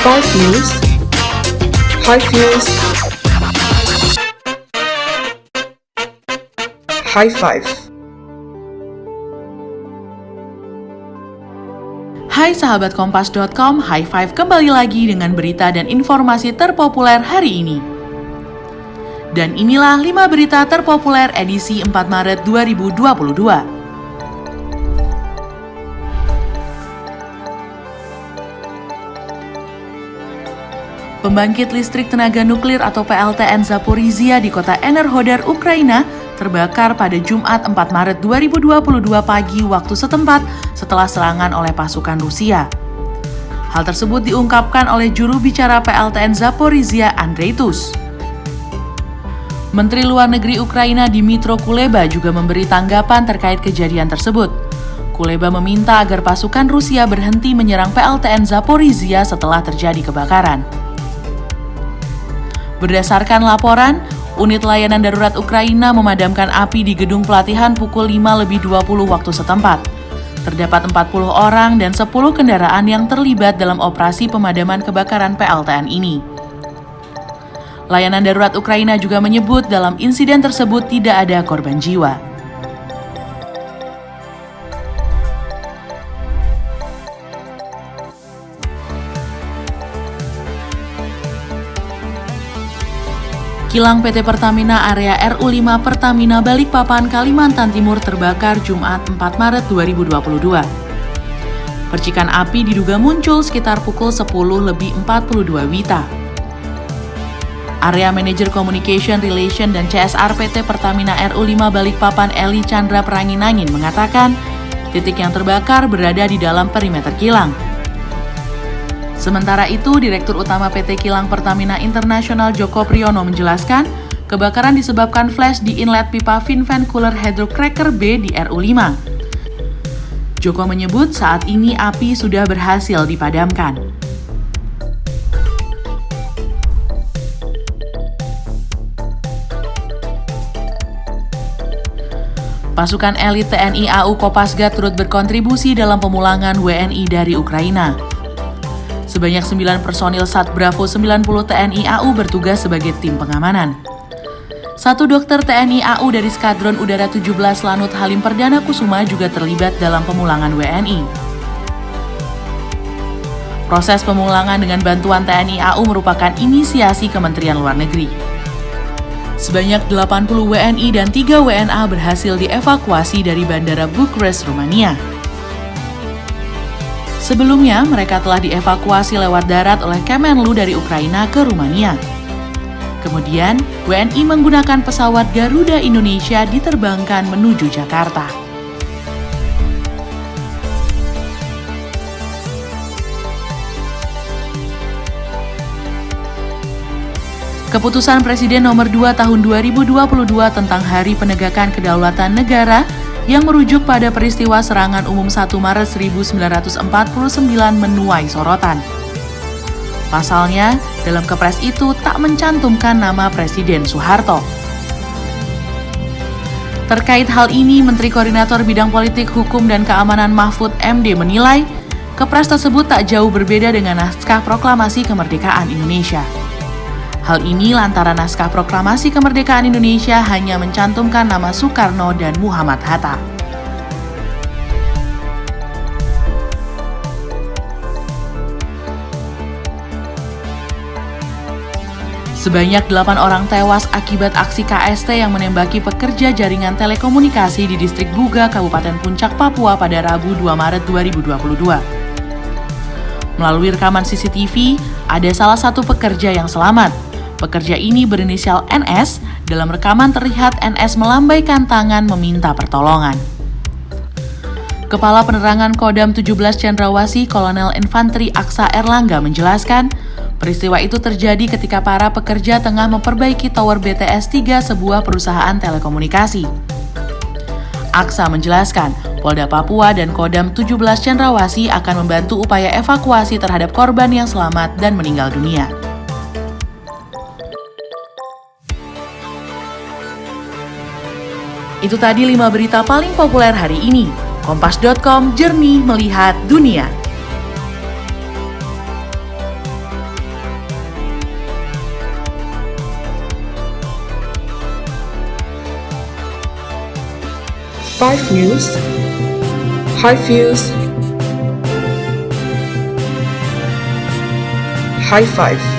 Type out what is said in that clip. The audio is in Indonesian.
Five News. Five News. High Five. Hai sahabat Kompas.com, High Five kembali lagi dengan berita dan informasi terpopuler hari ini. Dan inilah 5 berita terpopuler edisi 4 Maret 2022. Pembangkit listrik tenaga nuklir atau PLTN Zaporizhia di kota Enerhodar, Ukraina terbakar pada Jumat 4 Maret 2022 pagi waktu setempat setelah serangan oleh pasukan Rusia. Hal tersebut diungkapkan oleh juru bicara PLTN Zaporizhia, Andrei Tuss. Menteri Luar Negeri Ukraina Dmytro Kuleba juga memberi tanggapan terkait kejadian tersebut. Kuleba meminta agar pasukan Rusia berhenti menyerang PLTN Zaporizhia setelah terjadi kebakaran. Berdasarkan laporan, unit layanan darurat Ukraina memadamkan api di gedung pelatihan pukul 5:20 waktu setempat. Terdapat 40 orang dan 10 kendaraan yang terlibat dalam operasi pemadaman kebakaran PLTN ini. Layanan darurat Ukraina juga menyebut dalam insiden tersebut tidak ada korban jiwa. Kilang PT Pertamina area RU5 Pertamina Balikpapan, Kalimantan Timur terbakar Jumat 4 Maret 2022. Percikan api diduga muncul sekitar pukul 10:42 WITA. Area Manager Communication Relation dan CSR PT Pertamina RU5 Balikpapan Eli Chandra Pranginangin mengatakan, titik yang terbakar berada di dalam perimeter kilang. Sementara itu, Direktur Utama PT Kilang Pertamina Internasional Joko Priyono menjelaskan, kebakaran disebabkan flash di inlet pipa Finvan Cooler Hydrocracker B di RU5. Joko menyebut saat ini api sudah berhasil dipadamkan. Pasukan elit TNI AU Kopasgat turut berkontribusi dalam pemulangan WNI dari Ukraina. Sebanyak 9 personil Sat Bravo 90 TNI AU bertugas sebagai tim pengamanan. 1 dokter TNI AU dari Skadron Udara 17 Lanut Halim Perdana Kusuma juga terlibat dalam pemulangan WNI. Proses pemulangan dengan bantuan TNI AU merupakan inisiasi Kementerian Luar Negeri. Sebanyak 80 WNI dan 3 WNA berhasil dievakuasi dari Bandara Bucharest, Rumania. Sebelumnya, mereka telah dievakuasi lewat darat oleh Kemenlu dari Ukraina ke Rumania. Kemudian, WNI menggunakan pesawat Garuda Indonesia diterbangkan menuju Jakarta. Keputusan Presiden nomor 2 tahun 2022 tentang Hari Penegakan Kedaulatan Negara yang merujuk pada peristiwa serangan umum 1 Maret 1949 menuai sorotan. Pasalnya, dalam Kepres itu tak mencantumkan nama Presiden Soeharto. Terkait hal ini, Menteri Koordinator Bidang Politik, Hukum, dan Keamanan Mahfud MD menilai, Kepres tersebut tak jauh berbeda dengan naskah Proklamasi Kemerdekaan Indonesia. Hal ini lantaran naskah Proklamasi Kemerdekaan Indonesia hanya mencantumkan nama Soekarno dan Muhammad Hatta. Sebanyak 8 orang tewas akibat aksi KST yang menembaki pekerja jaringan telekomunikasi di distrik Buga, Kabupaten Puncak, Papua pada Rabu 2 Maret 2022. Melalui rekaman CCTV, ada salah satu pekerja yang selamat. Pekerja ini berinisial NS, dalam rekaman terlihat NS melambaikan tangan meminta pertolongan. Kepala Penerangan Kodam 17 Cendrawasih Kolonel Infanteri Aksa Erlangga menjelaskan, peristiwa itu terjadi ketika para pekerja tengah memperbaiki tower BTS 3 sebuah perusahaan telekomunikasi. Aksa menjelaskan, Polda Papua dan Kodam 17 Cendrawasih akan membantu upaya evakuasi terhadap korban yang selamat dan meninggal dunia. Itu tadi 5 berita paling populer hari ini. Kompas.com, jernih melihat dunia. 5 News, High Views, High Five.